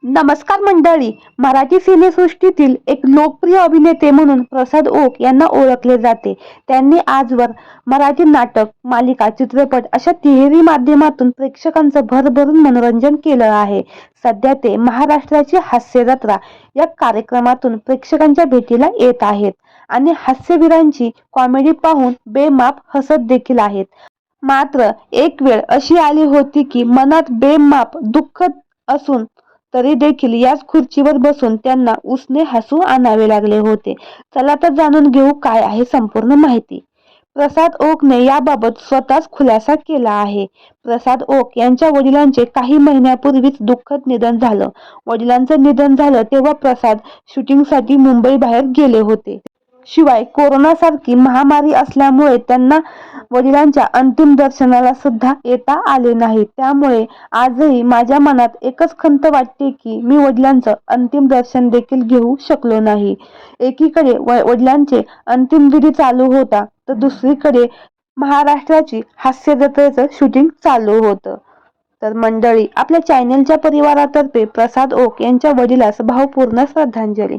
नमस्कार मंडळी. मराठी सिनेसृष्टीतील एक लोकप्रिय अभिनेते म्हणून प्रसाद ओक यांना ओळखले जाते. त्यांनी आजवर मराठी नाटक, मालिका, चित्रपट अशा तिहेरी माध्यमातून प्रेक्षकांचं भरभरून मनोरंजन केलं आहे. सध्या ते महाराष्ट्राची हास्य जत्रा या कार्यक्रमातून प्रेक्षकांच्या भेटीला येत आहेत आणि हास्यवीरांची कॉमेडी पाहून बेमाप हसत देखील आहेत. मात्र एक वेळ अशी आली होती की मनात बेमाप दुःख असून तरी देखील याच खुर्चीवर बसून त्यांना उसने हसू आणावे लागले होते. चला तर जाणून घेऊ काय आहे संपूर्ण माहिती. प्रसाद ओकने याबाबत स्वतःच खुलासा केला आहे. प्रसाद ओक यांच्या वडिलांचे काही महिन्यापूर्वीच दुःखद निधन झालं. वडिलांचं निधन झालं तेव्हा प्रसाद शूटिंगसाठी मुंबई बाहेर गेले होते. शिवाय कोरोनासारखी महामारी असल्यामुळे त्यांना वडिलांच्या अंतिम दर्शनाला सुद्धा येता आले नाही. त्यामुळे आजही माझ्या मनात एकच खंत वाटते की मी वडिलांचं अंतिम दर्शन देखील घेऊ शकलो नाही. एकीकडे वडिलांचे अंतिम विधी चालू होता तर दुसरीकडे महाराष्ट्राची हास्य जत्रेचं शूटिंग चालू होतं. तर मंडळी, आपल्या चॅनेलच्या परिवारातर्फे प्रसाद ओक यांच्या वडिलास भावपूर्ण श्रद्धांजली.